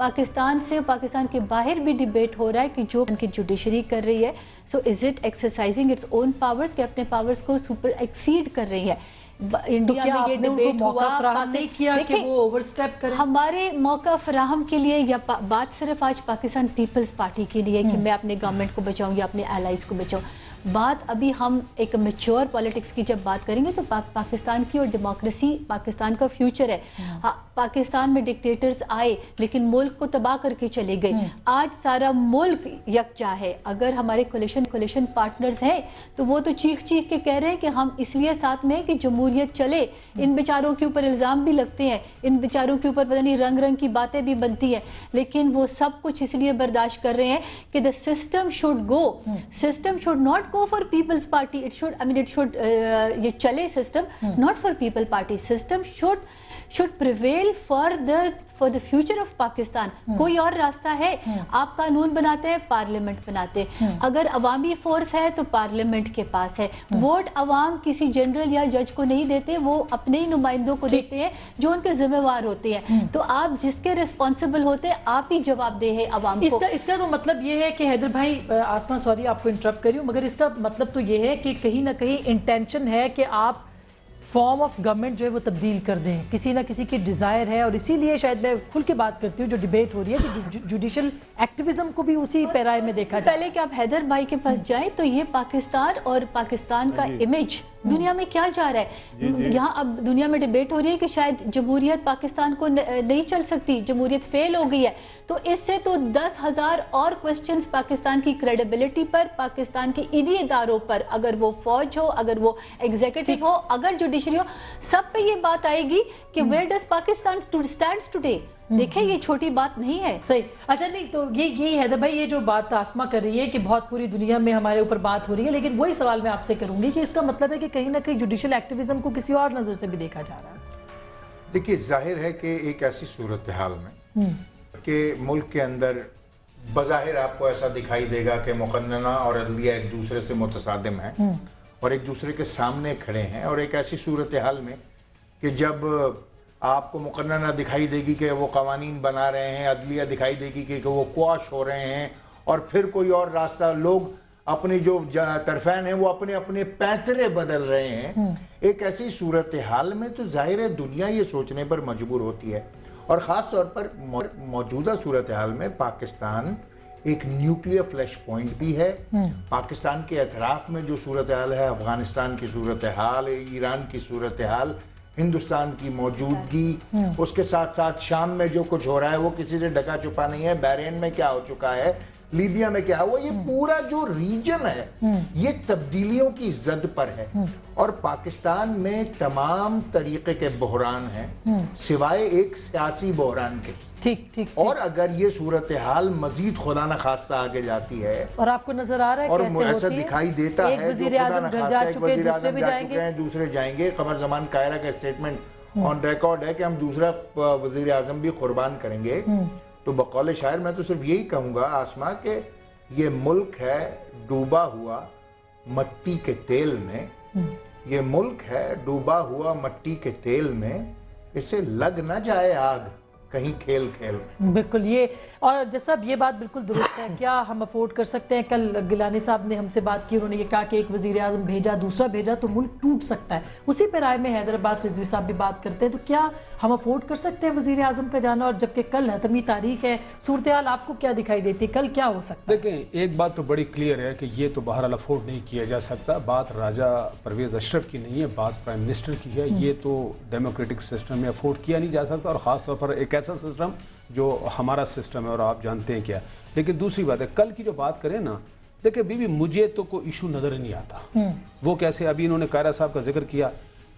पाकिस्तान से, पाकिस्तान के बाहर भी डिबेट हो रहा है कि जो उनकी जुडिशरी कर रही है, so is it exercising its own powers, कि अपने पावर्स को सुपर एक्सीड कर रही है। इंडिया में ये डिबेट हुआ, नहीं किया कि वो ओवरस्टेप करें। हमारे मौका फराहम के लिए, या बात सिर्फ आज पाकिस्तान पीपल्स पार्टी के लिए कि मैं अपने गवर्नमेंट को बचाऊं या अपने एलाइज को बचाऊं, बात अभी हम एक मैच्योर पॉलिटिक्स की जब बात करेंगे तो पाकिस्तान की और डेमोक्रेसी पाकिस्तान का फ्यूचर है। पाकिस्तान में डिक्टेटर्स आए लेकिन मुल्क को तबाह करके चले गए, आज सारा मुल्क यकजा है। अगर हमारे कोलिशन पार्टनर्स हैं तो वो तो चीख चीख के कह रहे हैं कि हम इसलिए साथ में कि जमहूरियत चले। इन बेचारों के ऊपर इल्ज़ाम भी लगते हैं, इन बेचारों के ऊपर पता नहीं रंग रंग की बातें भी बनती हैं, लेकिन वो सब कुछ इसलिए बर्दाश्त कर रहे हैं कि the system should go, system should not go for people's party, it should, I mean it should ये चले system, not for people party, system should prevail for the future of Pakistan. कोई और रास्ता है? आप कानून बनाते हैं, पार्लियामेंट बनाते हैं, अगर अवामी फोर्स है तो पार्लियामेंट के पास है। वोट अवाम किसी जनरल या जज को नहीं देते, वो अपने ही नुमाइंदों को देते हैं जो उनके जिम्मेवार होते हैं। तो आप जिसके रिस्पॉन्सिबल होते हैं आप ही जवाबदेह है अवाम को। इसका तो मतलब ये है कि हैदर भाई, आसमा सॉरी आपको इंटरप्ट करी हूँ, मगर इसका मतलब तो ये है कि कहीं ना कहीं इंटेंशन है कि आप फॉर्म ऑफ गवर्नमेंट जो है वो तब्दील कर दें, किसी ना किसी की डिज़ायर है। और इसीलिए शायद मैं खुल के बात करती हूँ, जो डिबेट हो रही है कि जुडिशल एक्टिविज्म को भी उसी पैराए में देखा जाए। पहले कि आप हैदर भाई के पास जाएं तो ये पाकिस्तान और पाकिस्तान का इमेज दुनिया में क्या जा रहा है। यहाँ अब दुनिया में डिबेट हो रही है कि शायद जमहूरियत पाकिस्तान को नहीं चल सकती, जमहूरियत फेल हो गई है। तो इससे तो 10,000 और क्वेश्चंस पाकिस्तान की क्रेडिबिलिटी पर, पाकिस्तान के इन्हीं इदारों पर, अगर वो फौज हो, अगर वो एग्जीक्यूटिव हो, अगर जुडिशरी हो, सब पे ये बात आएगी कि where does Pakistan stands today. देखिए ये छोटी बात नहीं है। सही। अच्छा, नहीं तो यही है भाई, ये जो बात आसमा कर रही है कि बहुत पूरी दुनिया में हमारे ऊपर बात हो रही है, लेकिन वही सवाल मैं आपसे करूंगी कि इसका मतलब है कि कहीं ना कहीं जुडिशियल एक्टिविज्म को किसी और नजर से भी देखा जा रहा है। देखिए, जाहिर है कि एक ऐसी सूरत हाल में कि मुल्क के अंदर बज़ाहिर आपको ऐसा दिखाई देगा कि मुकन्नना और अदलिया एक दूसरे से मुतसादिम हैं और एक दूसरे के सामने खड़े हैं। और एक ऐसी सूरत हाल में कि जब आपको मुकन्नना दिखाई देगी कि वो कवानीन बना रहे हैं, अदलिया दिखाई देगी कि वो क्वाश हो रहे हैं, और फिर कोई और रास्ता, लोग अपने जो तरफैन हैं वो अपने अपने पैंतरे बदल रहे हैं, एक ऐसी सूरत हाल में तो जाहिर है दुनिया ये सोचने पर मजबूर होती है। और ख़ास तौर पर मौजूदा सूरत हाल में पाकिस्तान एक न्यूक्लियर फ्लैश पॉइंट भी है। पाकिस्तान के अतराफ में जो सूरत हाल है, अफगानिस्तान की सूरत हाल, ईरान की सूरत हाल, हिंदुस्तान की मौजूदगी, उसके साथ साथ शाम में जो कुछ हो रहा है वो किसी से ढका छुपा नहीं है। बहरीन में क्या हो चुका है, लीबिया में क्या हुआ, ये पूरा जो रीजन है ये तब्दीलियों की जद पर है। और पाकिस्तान में तमाम तरीके के बहरान हैं सिवाय एक सियासी बहरान के। ठीक। और अगर ये सूरत हाल मजीद खुदा न खास्ता आगे जाती है, और आपको नजर आ रहा है और कैसे ऐसा दिखाई देता है, जो खुदा न खास्ता एक वजीर आज़म जा चुके हैं, दूसरे जाएंगे। कमर जमान कायरा का स्टेटमेंट ऑन रिकॉर्ड है कि हम दूसरा वजीर आज़म भी कुर्बान करेंगे। तो बकौल शायर मैं तो सिर्फ यही कहूँगा आसमा के ये मुल्क है डूबा हुआ मट्टी के तेल में, ये मुल्क है डूबा हुआ मट्टी के तेल में, इसे लग न जाए आग कहीं खेल खेल में। बिल्कुल, ये और जैसा ये बात बिल्कुल दुरुस्त है। क्या हम अफोर्ड कर सकते हैं? कल गिलानी साहब ने हमसे बात की, उन्होंने ये कहा कि एक वजीर आज़म भेजा, दूसरा भेजा तो मुल्क टूट सकता है। उसी पर राय में हैदर अब्बास रिजवी साहब भी बात करते हैं। तो क्या हम अफोर्ड कर सकते हैं वजीर आज़म का जाना? और जबकि कल हतमी तारीख है, सूरत हाल आपको क्या दिखाई देती है, कल क्या हो सकता है? देखें, एक बात तो बड़ी क्लियर है कि ये तो बहरहाल अफोर्ड नहीं किया जा सकता। बात राजा परवेज़ अशरफ की नहीं है, बात प्राइम मिनिस्टर की है। ये तो डेमोक्रेटिक सिस्टम में अफोर्ड किया नहीं जा सकता, और ख़ास तौर पर एक ऐसा सिस्टम जो हमारा सिस्टम है और आप जानते हैं क्या। लेकिन दूसरी बात है, कल की जो बात करें ना, देखिए बीबी, मुझे तो कोई इशू नजर नहीं आता। वो कैसे, अभी इन्होंने कायरा साहब का जिक्र किया,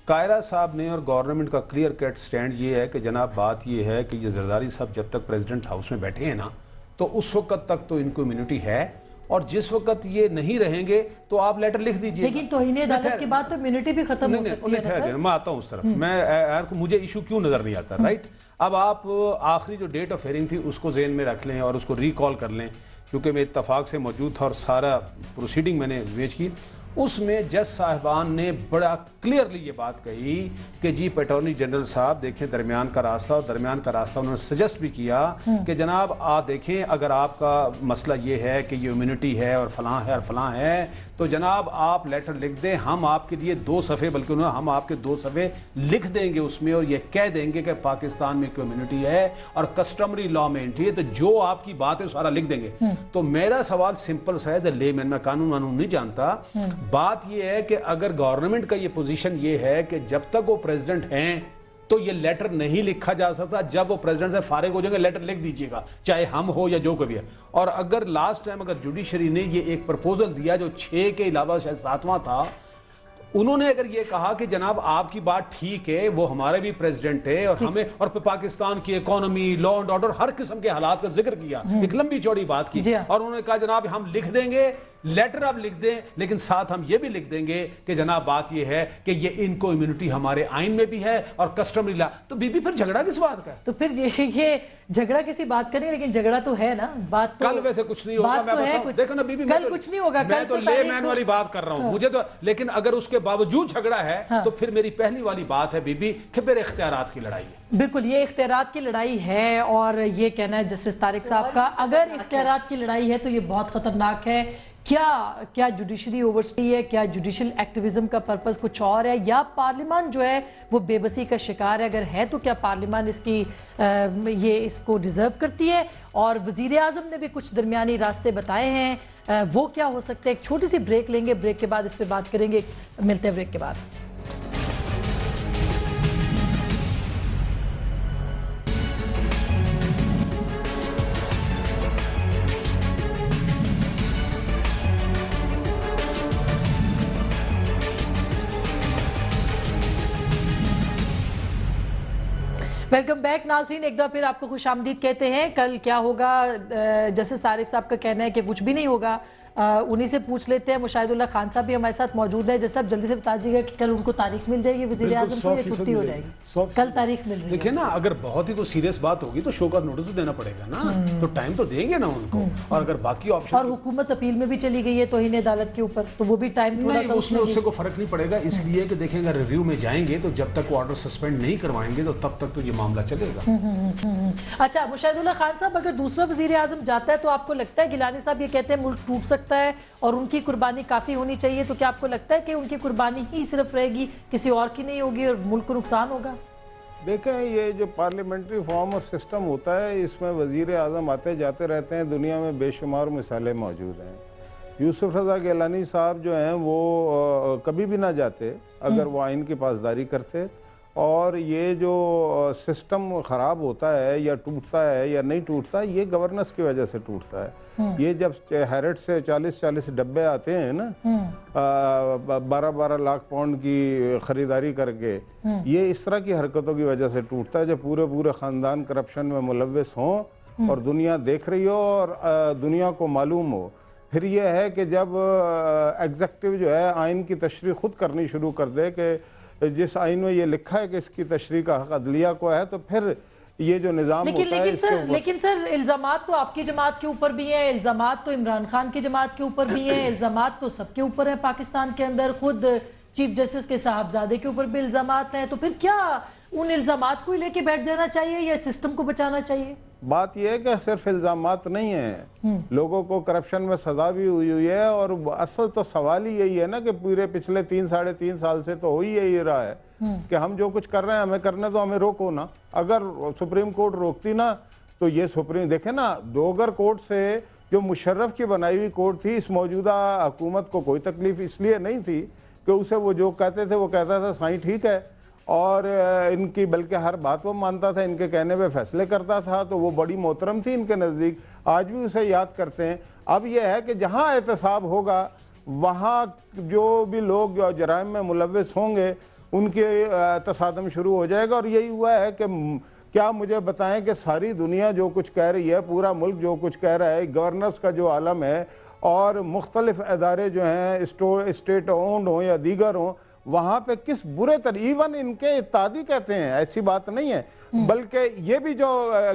कायरा साहब ने और गवर्नमेंट का क्लियर कट स्टैंड ये है कि जनाब बात ये है कि ये जरदारी साहब जब तक प्रेसिडेंट हाउस में बैठे हैं ना, तो उस वक्त तक तो इनको इम्यूनिटी है, और जिस वक्त ये नहीं रहेंगे तो आप लेटर लिख दीजिए। लेकिन तौहीन अदालत के बाद तो इम्यूनिटी भी खत्म हो सकती है। मैं आता हूँ उस तरफ, मैं यार को मुझे इशू क्यों नजर नहीं आता, राइट। अब आप आखिरी जो डेट ऑफ हियरिंग थी उसको जेहन में रख लें और उसको रिकॉल कर लें, क्योंकि मैं इत्तफाक से मौजूद था और सारा प्रोसीडिंग मैंने वेज की। उसमें जज साहिबान ने बड़ा क्लियरली ये बात कही कि जी अटॉर्नी जनरल साहब देखें दरमियान का रास्ता, और दरमियान का रास्ता उन्होंने सजेस्ट भी किया कि जनाब आप देखें अगर आपका मसला ये है कि ये इम्यूनिटी है और फलां है और फलां है, तो जनाब आप लेटर लिख दें, हम आपके लिए 2 सफ़े, बल्कि उन्होंने हम आपके 2 सफ़े लिख देंगे उसमें, और ये कह देंगे कि पाकिस्तान में कम्युनिटी है और कस्टमरी लॉ में एंट्री है, तो जो आपकी बात है सारा लिख देंगे। तो मेरा सवाल सिंपल सा है, एज ए लेमैन, मैं कानून वानून नहीं जानता, बात ये है कि अगर गवर्नमेंट का ये पोजीशन ये है कि जब तक वो प्रेसिडेंट हैं तो ये लेटर नहीं लिखा जा सकता, जब वो प्रेसिडेंट से फारिग हो जाएंगे लेटर लिख दीजिएगा, चाहे हम हो या जो कभी है। और अगर लास्ट टाइम अगर जुडिशरी ने ये एक प्रपोजल दिया जो 6 के अलावा शायद 7वां था, उन्होंने अगर ये कहा कि जनाब आपकी बात ठीक है, वो हमारे भी प्रेसिडेंट है और हमें, और पाकिस्तान की इकोनॉमी, लॉ एंड ऑर्डर, हर किस्म के हालात का जिक्र किया, एक लंबी चौड़ी बात की, और उन्होंने कहा जनाब हम लिख देंगे, लेटर आप लिख दें, लेकिन साथ हम ये भी लिख देंगे कि जनाब बात ये है कि ये इनको इम्यूनिटी हमारे आइन में भी है और कस्टमरी लॉ। तो बीबी फिर झगड़ा किस बात का है? तो फिर ये झगड़ा किसी बात करें, लेकिन झगड़ा तो है ना, बात तो कल वैसे कुछ नहीं होगा, मैं बताऊं, देखो ना बीबी, कल कुछ नहीं होगा, मैं तो लेमैन वाली बात कर रहा हूं, मुझे तो, लेकिन अगर उसके बावजूद झगड़ा है तो फिर मेरी पहली वाली बात है बीबी कि फिर इख्तियारात की लड़ाई है। बिल्कुल, ये इख्तियारात की लड़ाई है, और ये कहना है जस्टिस तारिक साहब का, अगर इख्तियारात की लड़ाई है तो ये बहुत खतरनाक है। क्या जुडिशरी ओवरसी है, क्या जुडिशल एक्टिविज्म का पर्पस कुछ और है, या पार्लियामान जो है वो बेबसी का शिकार है? अगर है तो क्या पार्लियामान इसको डिजर्व करती है? और वजीर आज़म ने भी कुछ दरमियानी रास्ते बताए हैं, वो क्या हो सकते हैं? एक छोटी सी ब्रेक लेंगे, ब्रेक के बाद इस पर बात करेंगे, मिलते हैं ब्रेक के बाद। वेलकम बैक नाज़रीन, एक बार फिर आपको खुश आमदीद कहते हैं। कल क्या होगा, जस्टिस तारिक साहब का कहना है कि कुछ भी नहीं होगा, उन्हीं से पूछ लेते हैं। मुशाहिदुल्लाह खान साहब भी हमारे साथ मौजूद है। जैसे आप जल्दी से बता दीजिएगा कि कल उनको तारीख मिल जाएगी वज़ीर आज़म को, या छुट्टी हो जाएगी? कल तारीख मिल रही है। देखिए ना, अगर बहुत ही कोई सीरियस बात होगी तो शो का नोटिस तो देना पड़ेगा ना, तो टाइम तो देंगे ना उनको। और अगर बाकी ऑप्शन, और हुकूमत अपील में भी चली गई है तौहीन अदालत के ऊपर, तो वो भी टाइम थोड़ा सा उसमें उससे कोई फर्क नहीं पड़ेगा, इसलिए कि देखें अगर रिव्यू में जाएंगे तो जब तक वो ऑर्डर सस्पेंड नहीं करवाएंगे तो तब तक तो ये मामला चलेगा। अच्छा मुशाहिदुल्लाह खान साहब, अगर दूसरा वज़ीर आज़म जाता है तो आपको लगता है, गिलानी साहब ये कहते हैं मुल्क टूट सकता है और उनकी कुर्बानी काफ़ी होनी चाहिए, तो क्या आपको लगता है कि उनकी कुर्बानी ही सिर्फ रहेगी, किसी और की नहीं होगी और मुल्क को नुकसान होगा? देखें, ये जो पार्लियामेंट्री फॉर्म ऑफ सिस्टम होता है, इसमें वज़ीर आज़म आते जाते रहते हैं, दुनिया में बेशुमार मिसालें मौजूद हैं। यूसुफ रज़ा गिलानी साहब जो हैं वो कभी भी ना जाते अगर वो आइन की पासदारी करते। और ये जो सिस्टम ख़राब होता है या टूटता है या नहीं टूटता, ये गवर्नेंस की वजह से टूटता है। ये जब हैरट से 40-40 डब्बे आते हैं ना, 12-12 लाख पाउंड की ख़रीदारी करके, ये इस तरह की हरकतों की वजह से टूटता है। जब पूरे पूरे ख़ानदान करप्शन में मुलव्वस हों और दुनिया देख रही हो और दुनिया को मालूम हो। फिर यह है कि जब एग्जेक्टिव जो है आइन की तशरीह खुद करनी शुरू कर दे कि जिस आइन में ये लिखा है कि इसकी तशरीह का हक अदलिया को है, तो फिर ये जो निज़ाम होता है। लेकिन सर इल्ज़ामात तो आपकी जमात के ऊपर भी हैं, इल्ज़ामात तो इमरान खान की जमात के ऊपर भी हैं, इल्ज़ामात तो सबके ऊपर हैं पाकिस्तान के अंदर। खुद चीफ जस्टिस के साहबजादे के ऊपर भी इल्ज़ामात हैं। तो फिर क्या उन इल्ज़ामात को ही लेके बैठ जाना चाहिए या सिस्टम को बचाना चाहिए? बात यह है कि सिर्फ इल्ज़ामात नहीं है, लोगों को करप्शन में सजा भी हुई है। और असल तो सवाल ही यही है ना कि पूरे पिछले 3-3.5 साल से तो हो ही यही रहा है कि हम जो कुछ कर रहे हैं हमें करने तो हमें रोको ना। अगर सुप्रीम कोर्ट रोकती ना तो ये सुप्रीम, देखे ना, डोगर कोर्ट से जो मुशर्रफ की बनाई हुई कोर्ट थी, इस मौजूदा हुकूमत को कोई तकलीफ इसलिए नहीं थी कि उसे वो जो कहते थे वो कहता था साईं ठीक है, और इनकी बल्कि हर बात वो मानता था, इनके कहने पे फैसले करता था, तो वो बड़ी मोहतरम थी इनके नज़दीक। आज भी उसे याद करते हैं। अब यह है कि जहाँ एहतसाब होगा वहाँ जो भी लोग जराइम में मुलव्वस होंगे उनके तसादम शुरू हो जाएगा। और यही हुआ है कि क्या मुझे बताएं कि सारी दुनिया जो कुछ कह रही है, पूरा मुल्क जो कुछ कह रहा है, गवर्नेंस का जो आलम है और मुख्तलिफ अदारे जो हैं स्टेट ओन्ड हों या दीगर हों, वहाँ पे किस बुरे इवन इनके इत्यादि कहते हैं, ऐसी बात नहीं है, बल्कि ये भी जो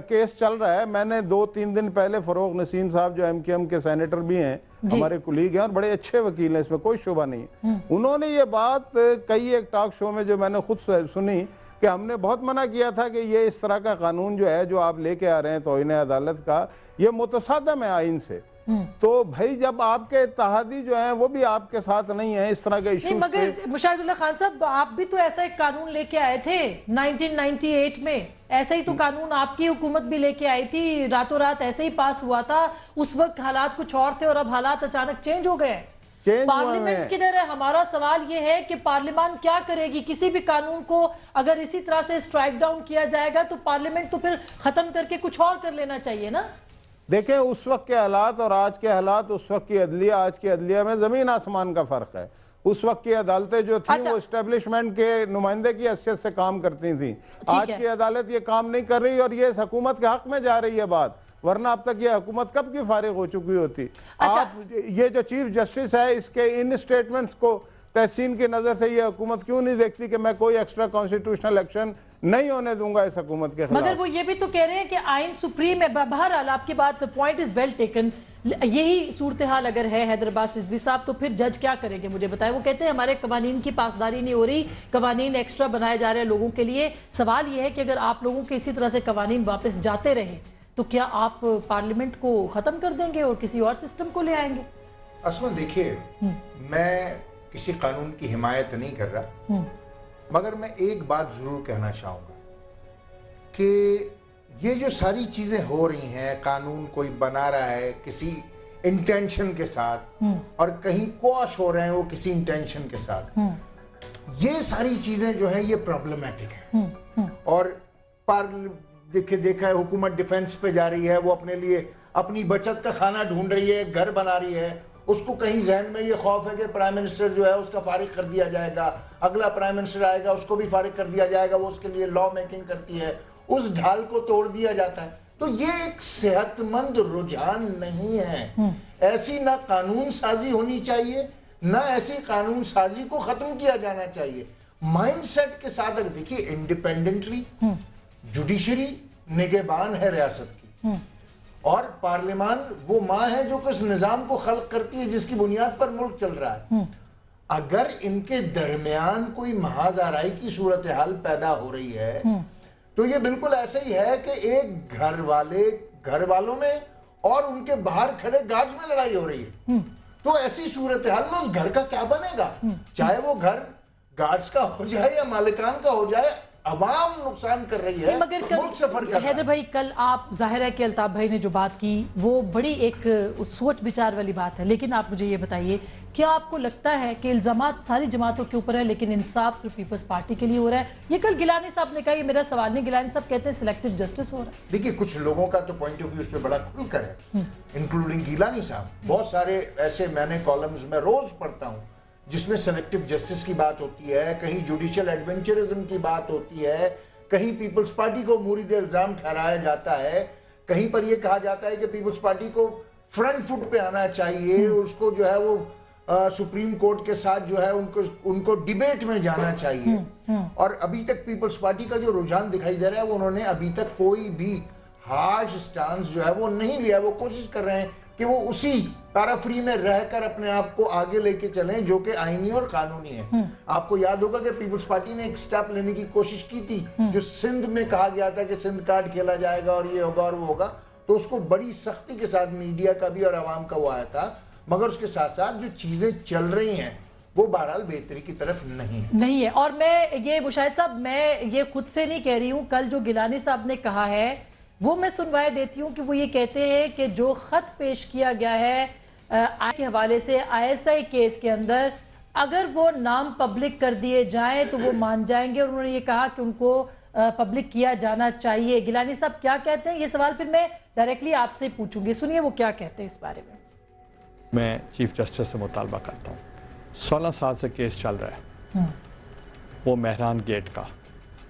केस चल रहा है, मैंने 2-3 दिन पहले फरोग नसीम साहब जो एमकेएम के सेनेटर भी हैं, हमारे कुलीग हैं और बड़े अच्छे वकील हैं, इसमें कोई शुबा नहीं है, उन्होंने ये बात कई एक टॉक शो में जो मैंने खुद सुनी कि हमने बहुत मना किया था कि ये इस तरह का कानून जो है जो आप लेके आ रहे हैं तौहीन अदालत का, ये मुतसादम है आइन से। तो भाई जब आपके इत्तेहादी जो हैं वो भी आपके साथ नहीं है इस तरह के इशू, मगर मुशाहिदुल्लाह खान साहब, आप भी तो ऐसा एक कानून लेके आए थे 1998 में, ऐसा ही तो कानून आपकी हुकूमत भी लेके आई थी, रातों रात ऐसे ही पास हुआ था। उस वक्त हालात कुछ और थे और अब हालात अचानक चेंज हो गए। पार्लियामेंट किधर है? हमारा सवाल ये है कि पार्लियामेंट क्या करेगी? किसी भी कानून को अगर इसी तरह से स्ट्राइक डाउन किया जाएगा तो पार्लियामेंट तो फिर खत्म करके कुछ और कर लेना चाहिए ना। देखें उस वक्त के हालात और आज के हालात, उस वक्त की अदलिया आज की अदलिया में जमीन आसमान का फर्क है। उस वक्त की अदालतें जो थी वो एस्टेब्लिशमेंट के नुमाइंदे की हैसियत से काम करती थी, आज की अदालत ये काम नहीं कर रही और ये इस हुकूमत के हक में जा रही है बात, वरना अब तक ये हुकूमत कब की फारिग हो चुकी होती। आप ये जो चीफ जस्टिस है इसके इन स्टेटमेंट्स को तहसीन की नजर से ये हुकूमत क्यों नहीं देखती कि मैं कोई एक्स्ट्रा कॉन्स्टिट्यूशनल एक्शन नहीं होने दूंगा इस हुकूमत के खिलाफ। मगर वो ये भी तो कह रहे हैं कि आइन सुप्रीम है। बहरहाल आपकी बात, पॉइंट इज वेल टेकन। यही सूरत हाल अगर है हैदराबाद रिजवी साहब, तो फिर जज क्या करेंगे मुझे बताएं। वो कहते हैं हमारे कवानीन की पासदारी नहीं हो रही, कवानीन एक्स्ट्रा बनाए जा रहे हैं लोगों के लिए। सवाल यह है कि अगर आप लोगों के इसी तरह से कवानीन वापस जाते रहे तो क्या आप पार्लियामेंट को खत्म कर देंगे और किसी और सिस्टम को ले आएंगे? असलन देखिए, मैं किसी कानून की हिमायत नहीं कर रहा, मगर मैं एक बात जरूर कहना चाहूंगा कि ये जो सारी चीजें हो रही हैं, कानून कोई बना रहा है किसी इंटेंशन के साथ और कहीं क्वाश हो रहे हैं वो किसी इंटेंशन के साथ, ये सारी चीजें जो है ये प्रॉब्लमेटिक है। और देखा है हुकूमत डिफेंस पे जा रही है, वो अपने लिए अपनी बचत का खाना ढूंढ रही है, घर बना रही है, उसको कहीं जहन में ये खौफ है कि प्राइम मिनिस्टर जो है उसका फारिग कर दिया जाएगा, अगला प्राइम मिनिस्टर आएगा उसको भी फारिग कर दिया जाएगा, वो उसके लिए लॉ मेकिंग करती है, उस ढाल को तोड़ दिया जाता है। तो ये एक सेहतमंद रुझान नहीं है। ऐसी ना कानून साजी होनी चाहिए, ना ऐसी कानून साजी को खत्म किया जाना चाहिए। माइंडसेट के साथ अगर देखिए, इंडिपेंडेंटली जुडिशरी निगहबान है रियासत की, और पार्लियामान वो माँ है जो कि उस निजाम को खल्क करती है जिसकी बुनियाद पर मुल्क चल रहा है। अगर इनके दरमियान कोई महाजाराई की सूरत हाल पैदा हो रही है तो ये बिल्कुल ऐसे ही है कि एक घर वालों में और उनके बाहर खड़े गार्ड्स में लड़ाई हो रही है। तो ऐसी सूरत हाल में उस घर का क्या बनेगा? चाहे वो घर गार्ड्स का हो जाए या मालिकान का हो जाए, अवाम नुकसान कर रही है, मगर मुल्क सफर कर रहा है। हैदर भाई, कल आप जाहिर है कि अल्ताफ भाई ने जो बात की वो बड़ी एक सोच विचार वाली बात है, लेकिन आप मुझे ये बताइए, क्या आपको लगता है कि इल्जामात सारी जमातों के ऊपर है लेकिन इंसाफ सिर्फ पीपल्स पार्टी के लिए हो रहा है? ये कल गिलानी साहब ने कहा, ये मेरा सवाल नहीं, गिलानी साहब कहते हैं सिलेक्टिव जस्टिस हो रहा है। देखिए, कुछ लोगों का तो पॉइंट ऑफ व्यू इस पे बड़ा खुलकर है, इंक्लूडिंग गिलानी साहब। बहुत सारे ऐसे मैंने कॉलम्स में रोज पढ़ता हूँ जिसमें सेलेक्टिव जस्टिस की बात होती है, कहीं जुडिशियल एडवेंचरिज्म की बात होती है, कहीं पीपल्स पार्टी को मुरीद इल्जाम ठहराया जाता है, कहीं पर यह कहा जाता है कि पीपल्स पार्टी को फ्रंट फुट पे आना चाहिए, उसको जो है वो सुप्रीम कोर्ट के साथ जो है उनको डिबेट में जाना चाहिए। और अभी तक पीपल्स पार्टी का जो रुझान दिखाई दे रहा है वो उन्होंने अभी तक कोई भी हार्श स्टांस जो है वो नहीं लिया। वो कोशिश कर रहे हैं कि वो उसी ताराफ्री में रहकर अपने आप को आगे लेके चलें जो कि आईनी और कानूनी है। आपको याद होगा कि पीपल्स पार्टी ने एक स्टेप लेने की कोशिश की थी, जो सिंध में कहा गया था कि सिंध कार्ड खेला जाएगा और ये होगा और वो होगा, तो उसको बड़ी सख्ती के साथ मीडिया का भी और आवाम का वो आया था। मगर उसके साथ साथ जो चीजें चल रही हैं वो बहरहाल बेहतरी की तरफ नहीं है। और मैं ये मुशाहिद साहब, मैं ये खुद से नहीं कह रही हूँ, कल जो गिलानी साहब ने कहा है वो मैं सुनवाई देती हूँ कि वो ये कहते हैं कि जो खत पेश किया गया है के हवाले से ISI केस के अंदर, अगर वो नाम पब्लिक कर दिए जाएं तो वो मान जाएंगे, और उन्होंने ये कहा कि उनको पब्लिक किया जाना चाहिए। गिलानी साहब क्या कहते हैं? ये सवाल फिर मैं डायरेक्टली आपसे पूछूंगी, सुनिए वो क्या कहते हैं इस बारे में। मैं चीफ जस्टिस से मुतालबा करता हूँ, 16 साल से केस चल रहा है, वो मेहरान गेट का,